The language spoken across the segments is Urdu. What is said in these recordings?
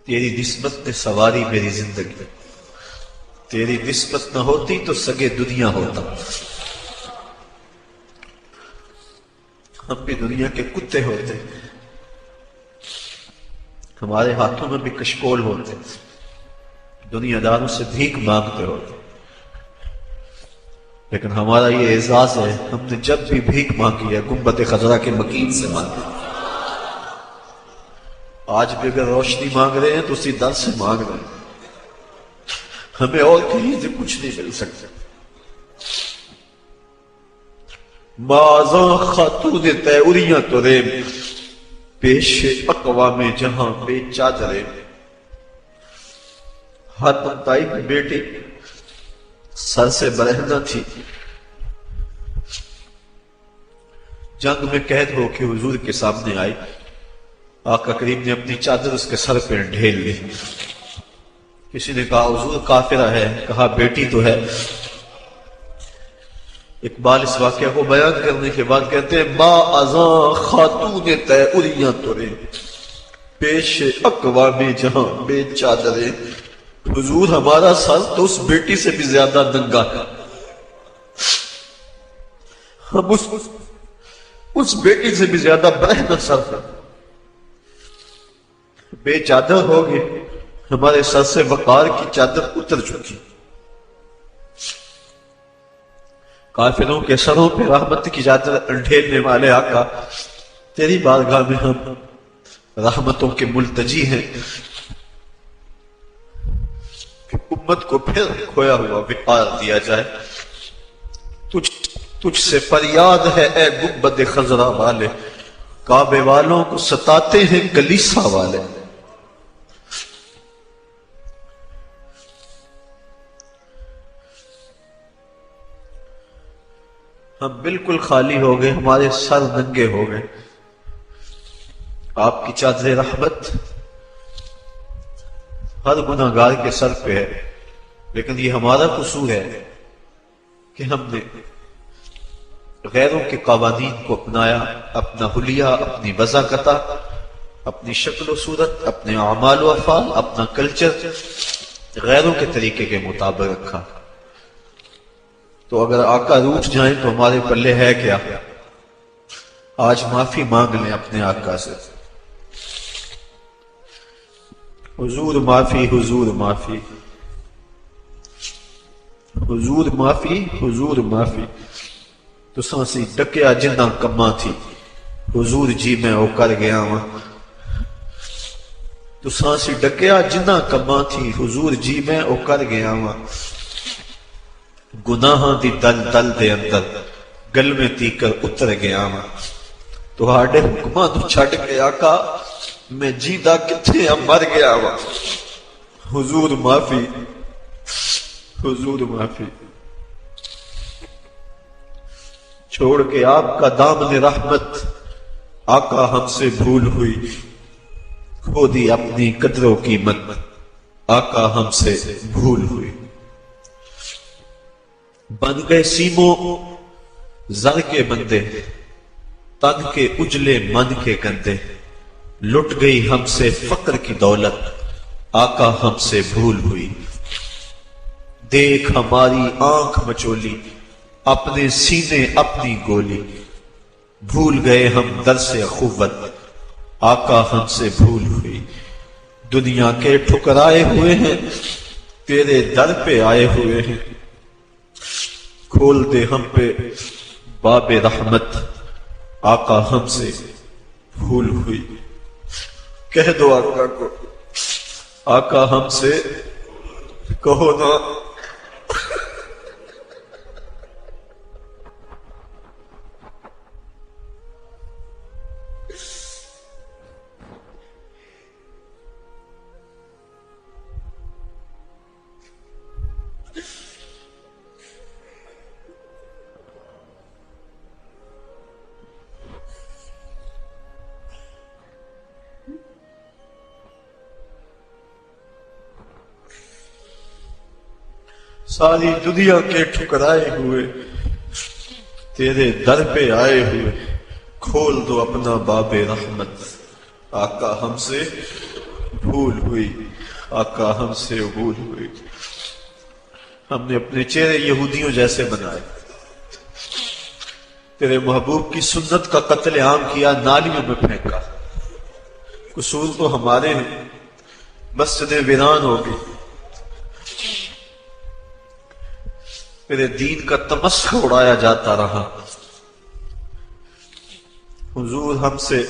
تیری نسبت نے سواری میری زندگی، تیری نسبت نہ ہوتی تو سگے دنیا ہوتا۔ ہم بھی دنیا کے کتے ہوتے، ہمارے ہاتھوں میں بھی کشکول ہوتے، دنیا داروں سے بھیک مانگتے ہوتے، لیکن ہمارا یہ اعزاز ہے ہم نے جب بھی بھیک مانگی ہے گنبد خضرا کے مکین سے مانگی۔ آج بھی اگر روشنی مانگ رہے ہیں تو اسی در سے مانگ رہے ہیں، ہمیں اور کہیں سے کچھ نہیں مل سکتا۔ مازاں خاتون تیوریاں تو ریم، پیش اقوام جہاں بے چادرے۔ حاتم طائی کی بیٹی سر سے برہنہ تھی، جنگ میں قید ہو کے حضور کے سامنے آئی، آقا کریم نے اپنی چادر اس کے سر پہ ڈھیل لی۔ کسی نے کہا حضور کافرہ ہے، کہا بیٹی تو ہے۔ اقبال اس واقعہ کو بیان کرنے کے بعد کہتے ہیں ما ازاں خاتون تیوریاں ترے، پیش اقوام جہاں بے چادرے۔ حضور ہمارا سر تو اس بیٹی سے بھی زیادہ ننگا ہے، ہم اس بیٹی سے بھی زیادہ برہنہ سر ہے، بے چادر ہو گئے، ہمارے سر سے وقار کی چادر اتر چکی۔ کافروں کے سروں پہ رحمت کی چادر ڈھیلنے والے آقا، تیری بارگاہ میں ہم رحمتوں کے ملتجی ہیں کہ امت کو پھر کھویا ہوا وقار دیا جائے۔ تجھ سے فریاد ہے اے گنبد خضرا والے، کعبے والوں کو ستاتے ہیں کلیسا والے۔ ہم بالکل خالی ہو گئے، ہمارے سر ننگے ہو گئے۔ آپ کی چادر رحمت ہر گناہگار کے سر پہ ہے، لیکن یہ ہمارا قصور ہے کہ ہم نے غیروں کے قوانین کو اپنایا، اپنا حلیہ، اپنی وضاقتہ، اپنی شکل و صورت، اپنے اعمال و افعال، اپنا کلچر غیروں کے طریقے کے مطابق رکھا۔ تو اگر آقا روٹھ جائیں تو ہمارے پلے ہے کیا؟ آج معافی مانگ لیں اپنے آقا سے، حضور معافی، حضور معافی، حضور معافی، حضور معافی۔ تو سانسی ڈکیا جنہ کما تھی، حضور جی میں او کر گیا ہوں۔ تو سانسی ڈکیا جنہ کما تھی، حضور جی میں او کر گیا ہوں۔ گناہاں دی دل دل دے اندر گل میں تیکر اتر گیا ہوں۔ تو ہاڑے حکماں تو چھڑ کے آقا میں جیدہ کتھے مر گیا ہوں۔ حضور معافی، حضور معافی۔ چھوڑ کے آپ کا دامن رحمت آقا ہم سے بھول ہوئی، کھو دی اپنی قدر و قیمت آقا ہم سے بھول ہوئی۔ بن گئے سیموں زر کے بندے، تن کے اجلے من کے گندے، لٹ گئی ہم سے فقر کی دولت آقا ہم سے بھول ہوئی۔ دیکھ ہماری آنکھ مچولی، اپنے سینے اپنی گولی، بھول گئے ہم درس اخوت آقا ہم سے بھول ہوئی۔ دنیا کے ٹھکرائے ہوئے ہیں، تیرے در پہ آئے ہوئے ہیں، کھول دے ہم پہ باب رحمت آقا ہم سے بھول ہوئی۔ کہہ دو آقا کو، آقا ہم سے کہو نا۔ ساری دنیا کے ٹھکرائے ہوئے تیرے در پہ آئے ہوئے، کھول دو اپنا باب رحمت آقا ہم سے بھول ہوئی آقا ہم سے بھول ہوئی. ہم نے اپنے چہرے یہودیوں جیسے بنائے، تیرے محبوب کی سنت کا قتل عام کیا، نالیوں میں پھینکا. قصور تو ہمارے ہیں، مسجدیں ویران ہو گئی. میرے دین کا تمسخر اڑایا جاتا رہا. حضور ہم سے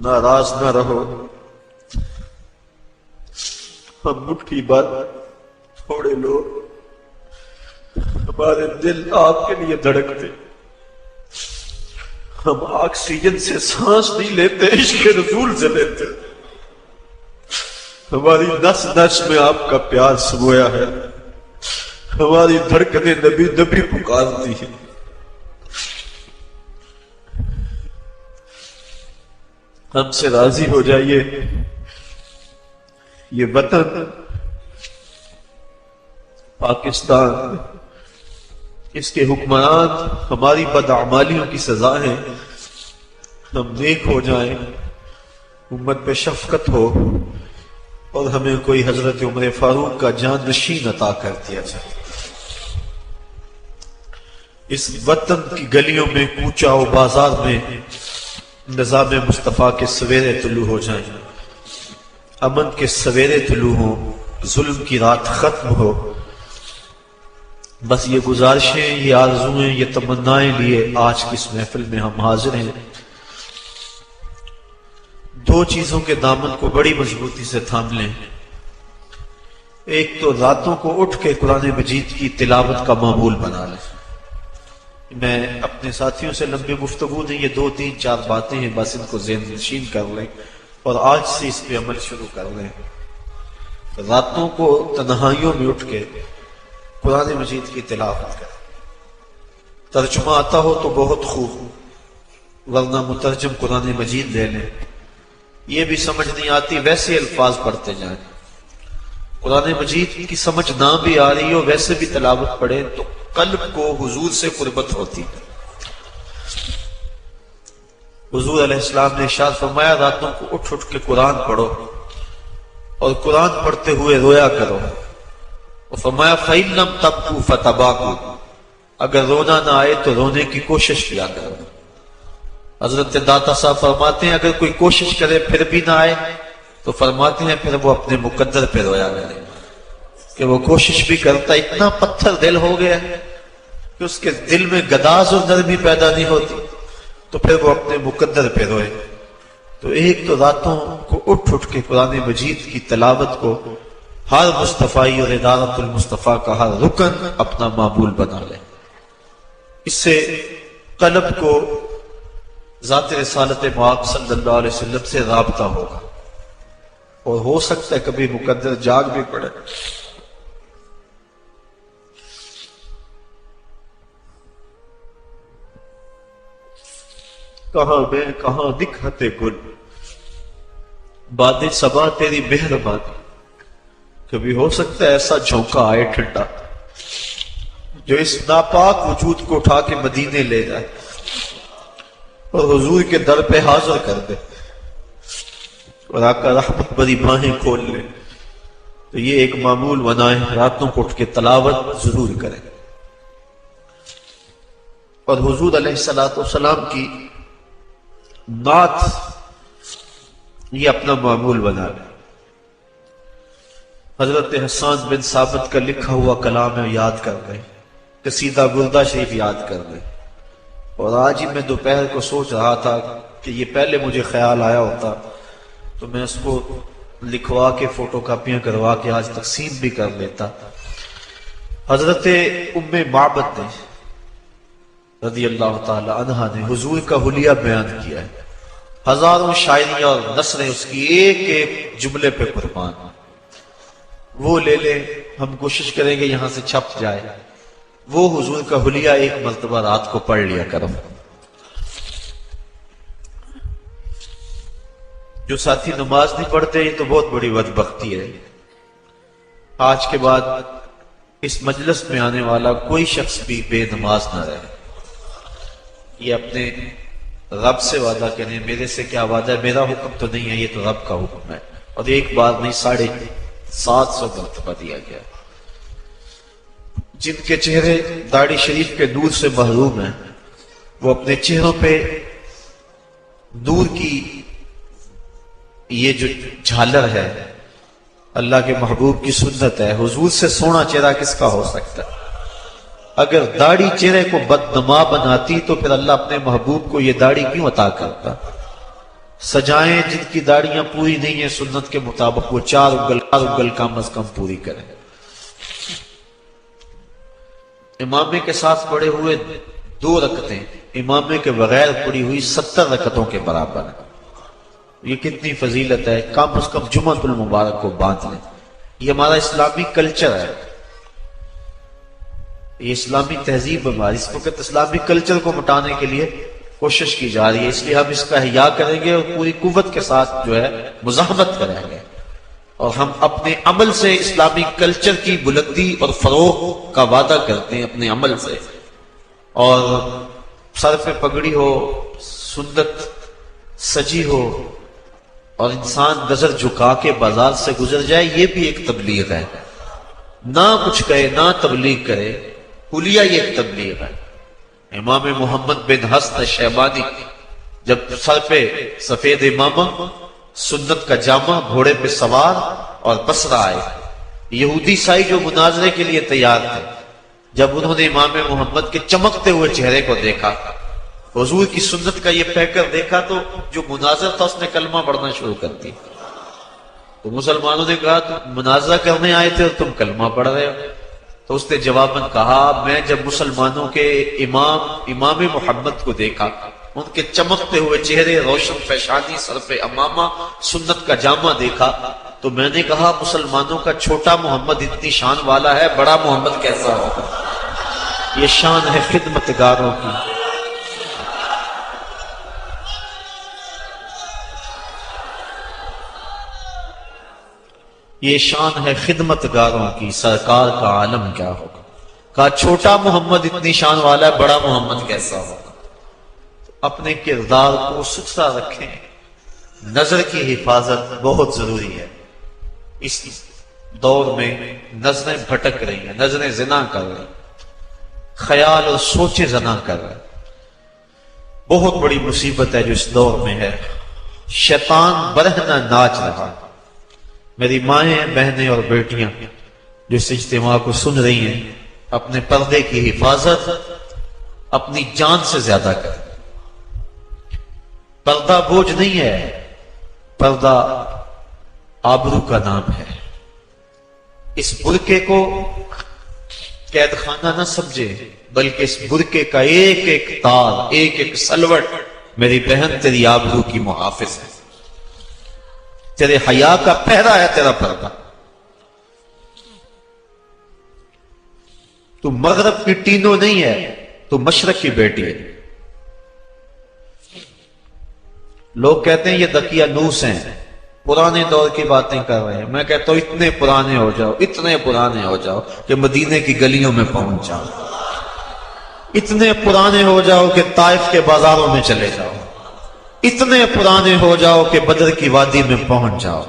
ناراض نہ رہو، ہم مٹھی بھر تھوڑے لوگ، ہمارے دل آپ کے لیے دھڑکتے، ہم آکسیجن سے سانس نہیں لیتے، عشق رسول سے لیتے. ہماری نس نس میں آپ کا پیار سمویا ہے، ہماری دھڑکنیں نبی نبی پکارتی ہیں. ہم سے راضی ہو جائیے. یہ وطن پاکستان، اس کے حکمران ہماری بدعمالیوں کی سزا ہے. ہم نیک ہو جائیں، امت پہ شفقت ہو، اور ہمیں کوئی حضرت عمر فاروق کا جان نشین عطا کر دیا جائے. اس وطن کی گلیوں میں، کوچہ و بازار میں نظام مصطفیٰ کے سویرے طلوع ہو جائیں، امن کے سویرے طلوع ہوں، ظلم کی رات ختم ہو. بس یہ گزارشیں، یہ آرزویں، یہ تمنائیں لیے آج کی اس محفل میں ہم حاضر ہیں. دو چیزوں کے دامن کو بڑی مضبوطی سے تھام لیں. ایک تو راتوں کو اٹھ کے قرآن مجید کی تلاوت کا معمول بنا لیں. میں اپنے ساتھیوں سے لمبی گفتگو نہیں، یہ 2-3-4 باتیں ہیں، بس ان کو ذہن نشین کر لیں اور آج سے اس پہ عمل شروع کر لیں. راتوں کو تنہائیوں میں اٹھ کے قرآن مجید کی تلاوت کریں. ترجمہ آتا ہو تو بہت خوب، ورنہ مترجم قرآن مجید لے لیں. یہ بھی سمجھ نہیں آتی، ویسے الفاظ پڑھتے جائیں. قرآن مجید کی سمجھ نہ بھی آ رہی ہو، ویسے بھی تلاوت پڑھیں تو قلب کو حضور سے قربت ہوتی ہے. حضور علیہ السلام نے ارشاد فرمایا راتوں کو اٹھ اٹھ کے قرآن پڑھو اور قرآن پڑھتے ہوئے رویا کرو. اور فرمایا فَإِن لَمْ تَبْكُوا فَتَبَاكُوا، اگر رونا نہ آئے تو رونے کی کوشش کیا کرو. حضرت داتا صاحب فرماتے ہیں اگر کوئی کوشش کرے پھر بھی نہ آئے تو فرماتے ہیں پھر وہ اپنے مقدر پہ رویا کرے کہ وہ کوشش بھی کرتا، اتنا پتھر دل ہو گیا کہ اس کے دل میں گداز اور نرمی پیدا نہیں ہوتی، تو پھر وہ اپنے مقدر پہ روئے. تو ایک تو راتوں کو اٹھ اٹھ کے قرآن مجید کی تلاوت کو ہر مصطفی اور ادارت المصطفیٰ کا ہر رکن اپنا معمول بنا لے. اس سے قلب کو ذات رسالت مآب صلی اللہ علیہ وسلم سے رابطہ ہوگا، اور ہو سکتا ہے کبھی مقدر جاگ بھی پڑے. کہاں میں کہاں نکہتے گل، باد صبا تیری مہربانی. کبھی ہو سکتا ہے ایسا جھونکا آئے ٹھنڈا جو اس ناپاک وجود کو اٹھا کے مدینے لے جائے اور حضور کے در پہ حاضر کر دے اور آقا رحمت بری باہیں کھول لے. تو یہ ایک معمول بنائیں، راتوں کو اٹھ کے تلاوت ضرور کریں اور حضور علیہ السلام کی نعت یہ اپنا معمول بنا لیں. حضرت حسان بن ثابت کا لکھا ہوا کلام ہے یاد کر گئے، قصیدہ بردہ شریف یاد کر گئے. اور آج ہی میں دوپہر کو سوچ رہا تھا کہ یہ پہلے مجھے خیال آیا ہوتا تو میں اس کو لکھوا کے فوٹو کاپیاں کروا کے آج تقسیم بھی کر لیتا. حضرت ام معبد نے رضی اللہ تعالی عنہا نے حضور کا حلیہ بیان کیا ہے. ہزاروں شاعریاں اور نثریں اس کی ایک ایک جملے پہ قربان. وہ لے لیں، ہم کوشش کریں گے یہاں سے چھپ جائے. وہ حضور کا حلیہ ایک مرتبہ رات کو پڑھ لیا کرو. جو ساتھی نماز نہیں پڑھتے یہ تو بہت بڑی بدبختی ہے. آج کے بعد اس مجلس میں آنے والا کوئی شخص بھی بے نماز نہ رہے. یہ اپنے رب سے وعدہ کریں. میرے سے کیا وعدہ ہے، میرا حکم تو نہیں ہے، یہ تو رب کا حکم ہے. اور ایک بار نہیں 750 مرتبہ دیا گیا۔ جن کے چہرے داڑھی شریف کے نور سے محروم ہیں وہ اپنے چہروں پہ نور کی یہ جو جھالر ہے اللہ کے محبوب کی سنت ہے، حضور سے سونا چہرہ کس کا ہو سکتا ہے؟ اگر داڑھی چہرے کو بدنما بناتی تو پھر اللہ اپنے محبوب کو یہ داڑھی کیوں عطا کرتا؟ سجائیں جن کی داڑیاں پوری نہیں ہیں سنت کے مطابق، وہ 4 اگل کم از کم پوری کریں۔ امامے کے ساتھ پڑھے ہوئے 2 رکعتیں امامے کے بغیر پڑھی ہوئی 70 رکعتوں کے برابر ہے۔ یہ کتنی فضیلت ہے، کم از کم جمعۃ المبارک کو باندھ لیں۔ یہ ہمارا اسلامی کلچر ہے، یہ اسلامی تہذیب ہماری، اس وقت اسلامی کلچر کو مٹانے کے لیے کوشش کی جا رہی ہے، اس لیے ہم اس کا احیاء کریں گے اور پوری قوت کے ساتھ جو ہے مزاحمت کریں گے، اور ہم اپنے عمل سے اسلامی کلچر کی بلندی اور فروغ کا وعدہ کرتے ہیں اپنے عمل سے۔ اور سر پہ پگڑی ہو، سنت سجی ہو اور انسان نظر جھکا کے بازار سے گزر جائے، یہ بھی ایک تبلیغ ہے۔ نہ کچھ کہے نہ تبلیغ کرے، حلیہ یہ ایک تبلیغ ہے۔ امام محمد بن حسن شیبانی جب سر پہ سفید امامہ، سنت کا جامہ، گھوڑے پہ سوار اور بصرہ آئے، یہودی سائی جو مناظرے کے لیے تیار تھے، جب انہوں نے امام محمد کے چمکتے ہوئے چہرے کو دیکھا، حضور کی سنت کا یہ پیکر دیکھا، تو جو مناظر تھا اس نے کلمہ پڑھنا شروع کر دی۔ تو مسلمانوں نے کہا تم مناظرہ کرنے آئے تھے اور تم کلمہ پڑھ رہے ہو؟ تو اس نے جواباً کہا میں جب مسلمانوں کے امام محمد کو دیکھا، ان کے چمکتے ہوئے چہرے، روشن پیشانی، سر پہ امامہ، سنت کا جامہ دیکھا، تو میں نے کہا مسلمانوں کا چھوٹا محمد اتنی شان والا ہے، بڑا محمد کیسا ہوگا؟ یہ شان ہے خدمتگاروں کی۔ یہ شان ہے خدمتگاروں کی، سرکار کا عالم کیا ہوگا؟ کہا چھوٹا محمد اتنی شان والا ہے، بڑا محمد کیسا ہوگا؟ اپنے کردار کو ستھرا رکھیں، نظر کی حفاظت بہت ضروری ہے۔ اس دور میں نظریں بھٹک رہی ہیں، نظریں زنا کر رہی ہیں، خیال اور سوچیں زنا کر رہے ہیں۔ بہت بڑی مصیبت ہے جو اس دور میں ہے۔ شیطان برہنہ ناچ رہا۔ میری مائیں، بہنیں اور بیٹیاں جو اس اجتماع کو سن رہی ہیں، اپنے پردے کی حفاظت اپنی جان سے زیادہ کریں۔ پردہ بوجھ نہیں ہے، پردہ آبرو کا نام ہے۔ اس برقعے کو قید خانہ نہ سمجھے، بلکہ اس برقعے کا ایک ایک تار، ایک ایک سلوٹ میری بہن تیری آبرو کی محافظ ہے، تیرے حیا کا پہرا ہے تیرا پردہ۔ تو مغرب کی ٹینو نہیں ہے، تو مشرق کی بیٹی ہے۔ لوگ کہتے ہیں یہ دقیانوس ہیں، پرانے دور کی باتیں کر رہے ہیں۔ میں کہتا ہوں اتنے پرانے ہو جاؤ، اتنے پرانے ہو جاؤ کہ مدینے کی گلیوں میں پہنچ جاؤ، اتنے پرانے ہو جاؤ کہ طائف کے بازاروں میں چلے جاؤ، اتنے پرانے ہو جاؤ کہ بدر کی وادی میں پہنچ جاؤ،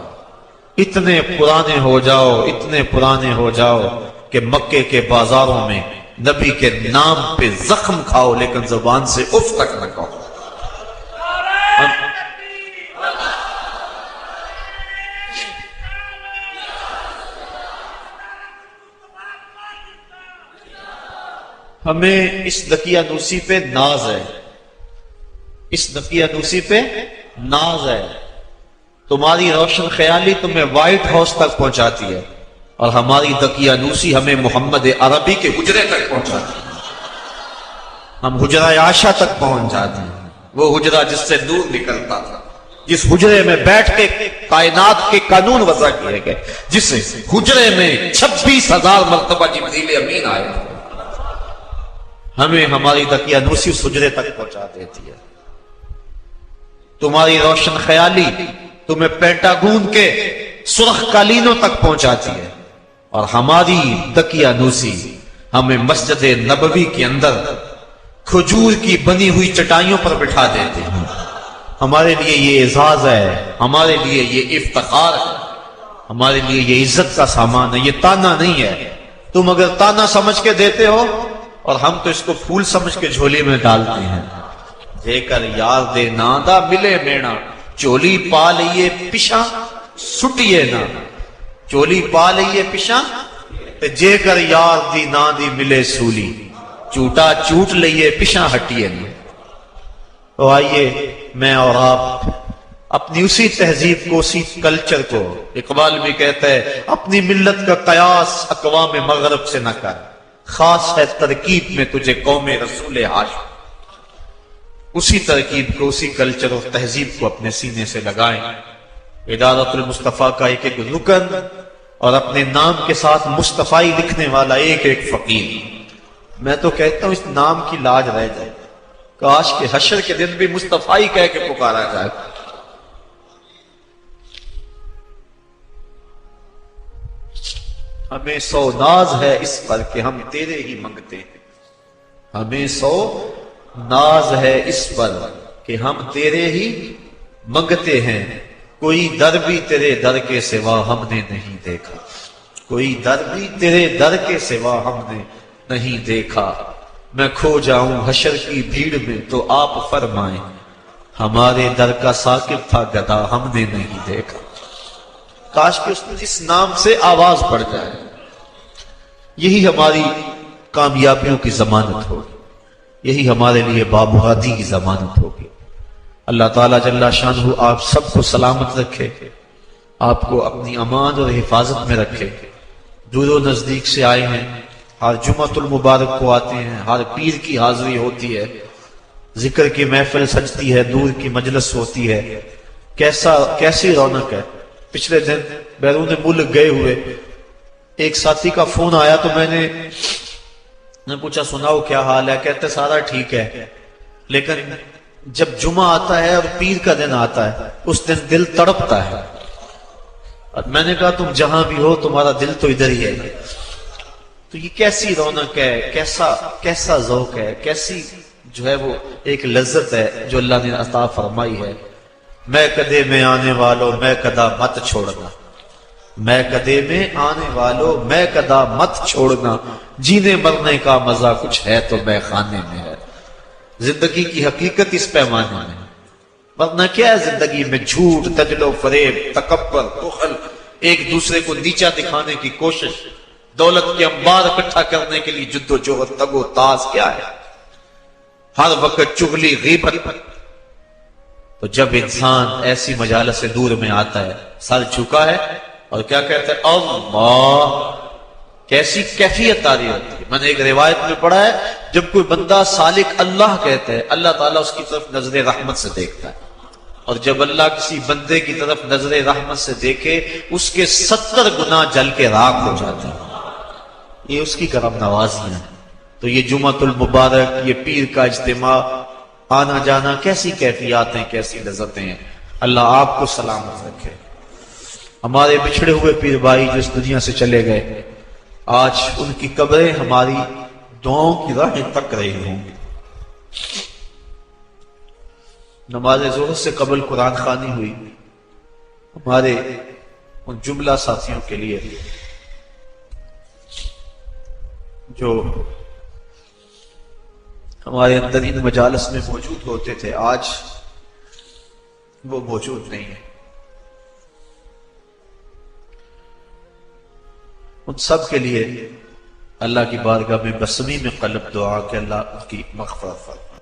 اتنے پرانے ہو جاؤ، اتنے پرانے ہو جاؤ کہ مکے کے بازاروں میں نبی کے نام پہ زخم کھاؤ لیکن زبان سے اف تک نہ کہو۔ ہمیں اس دقیانوسی پہ ناز ہے، اس دقیانوسی پہ ناز ہے۔ تمہاری روشن خیالی تمہیں وائٹ ہاؤس تک پہنچاتی ہے، اور ہماری دقیانوسی ہمیں محمد عربی کے حجرے تک پہنچاتی ہے۔ ہم حجرہ عائشہ تک پہنچ جاتے ہیں، وہ حجرہ جس سے نور نکلتا تھا، جس حجرے میں بیٹھ کے کائنات کے قانون وضع کیے گئے، جس حجرے میں 26,000 مرتبہ جبریل امین آئے تھے۔ ہمیں ہماری دقیانوسی اس حجرے تک پہنچا دیتی ہے۔ تمہاری روشن خیالی تمہیں پینٹاگون کے سرخ قالینوں تک پہنچاتی ہے، اور ہماری دقیانوسی ہمیں مسجد نبوی کے اندر کھجور کی بنی ہوئی چٹائیوں پر بٹھا دیتے ہیں، ہمارے لیے یہ اعزاز ہے، ہمارے لیے یہ افتخار ہے، ہمارے لیے یہ عزت کا سامان ہے، یہ تانا نہیں ہے۔ تم اگر تانا سمجھ کے دیتے ہو اور ہم تو اس کو پھول سمجھ کے جھولی میں ڈالتے ہیں۔ دے کر یار دے نادا ملے مینا، چولی پا لئیے پشا سٹیے نا، چولی پا لئیے پشا جے کر یار دی نا دی ملے سولی، چوٹا چوٹ لئیے پشا ہٹیے نا۔ تو آئیے میں اور آپ اپنی اسی تہذیب کو، اسی کلچر کو، اقبال بھی کہتا ہے اپنی ملت کا قیاس اقوام مغرب سے نہ کر، خاص ہے ترکیب میں تجھے قوم رسول ہاشم۔ اسی ترکیب کو، اسی کلچر اور تہذیب کو اپنے سینے سے لگائیں۔ ادارت المصطفیٰ کا ایک ایک رکن اور اپنے نام کے ساتھ مصطفی لکھنے والا ایک ایک فقیر۔ میں تو کہتا ہوں اس نام کی لاج رہ جائے، کاش کہ حشر کے دن بھی مصطفی کہہ کے پکارا جائے۔ ہمیں سو ناز ہے اس پر کہ ہم تیرے ہی منگتے ہیں، ہمیں سو ناز ہے اس پر کہ ہم تیرے ہی منگتے ہیں، کوئی در بھی تیرے در کے سوا ہم نے نہیں دیکھا، کوئی در بھی تیرے در کے سوا ہم نے نہیں دیکھا۔ میں کھو جاؤں حشر کی بھیڑ میں تو آپ فرمائیں، ہمارے در کا ساکب تھا گدا ہم نے نہیں دیکھا۔ کاش کہ اس نام سے آواز پڑ جائے، یہی ہماری کامیابیوں کی ضمانت ہوگی، یہی ہمارے لیے بامرادی کی ضمانت ہوگی۔ اللہ تعالیٰ جل شانہ آپ سب کو سلامت رکھے، آپ کو اپنی امان اور حفاظت میں رکھے۔ دور و نزدیک سے آئے ہیں، ہر جمعۃ المبارک کو آتے ہیں، ہر پیر کی حاضری ہوتی ہے، ذکر کی محفل سجتی ہے، دور کی مجلس ہوتی ہے، کیسی رونق ہے۔ پچھلے دن بیرون ملک گئے ہوئے ایک ساتھی کا فون آیا تو میں نے پوچھا سناؤ کیا حال ہے؟ کہتے سارا ٹھیک ہے، لیکن جب جمعہ آتا ہے اور پیر کا دن آتا ہے اس دن دل تڑپتا ہے۔ اور میں نے کہا تم جہاں بھی ہو تمہارا دل تو ادھر ہی ہے۔ تو یہ کیسی رونق ہے، کیسا ذوق ہے، کیسی جو ہے وہ ایک لذت ہے جو اللہ نے عطا فرمائی ہے۔ میں کدے میں آنے والوں میں کدا مت چھوڑنا، میں کدے میں آنے والوں میں کدا مت چھوڑنا، جینے مرنے کا مزہ کچھ ہے تو میں خانے میں ہے۔ زندگی کی حقیقت اس پیمانے میں، ورنہ کیا ہے زندگی میں؟ جھوٹ، دجل و فریب، تکبر، بخل، ایک دوسرے کو نیچا دکھانے کی کوشش، دولت کے انبار اکٹھا کرنے کے لیے جد و جہد، تگ و تاز، کیا ہے؟ ہر وقت چغلی، غیبت۔ تو جب انسان ایسی مجالس سے دور میں آتا ہے، سر جھکا ہے اور کیا کہتے ہیں؟ اللہ، کیسی کیفیت آ رہی ہوتی ہے۔ میں نے ایک روایت میں پڑھا ہے جب کوئی بندہ سالک اللہ کہتا ہے، اللہ تعالیٰ اس کی طرف نظر رحمت سے دیکھتا ہے، اور جب اللہ کسی بندے کی طرف نظر رحمت سے دیکھے اس کے 70 گناہ جل کے راکھ ہو جاتے ہیں۔ یہ اس کی کرم نوازیاں ہیں۔ تو یہ جمعۃ المبارک، یہ پیر کا اجتماع، آنا جانا، کیسی کیفیات ہیں، کیسی لذتیں ہیں۔ اللہ آپ کو سلامت رکھے۔ ہمارے بچھڑے ہوئے پیر بھائی جو اس دنیا سے چلے گئے، آج ان کی قبریں ہماری دعاؤں کی راہیں تک رہی ہوں گی۔ نماز ظہر سے قبل قرآن خوانی ہوئی، ہمارے ان جملہ ساتھیوں کے لیے جو ہمارے اندر ان مجالس میں موجود ہوتے تھے، آج وہ موجود نہیں ہے۔ ان سب کے لیے اللہ کی بارگاہ میں بسمی میں قلب دعا کہ اللہ ان کی مغفرت فرمائے۔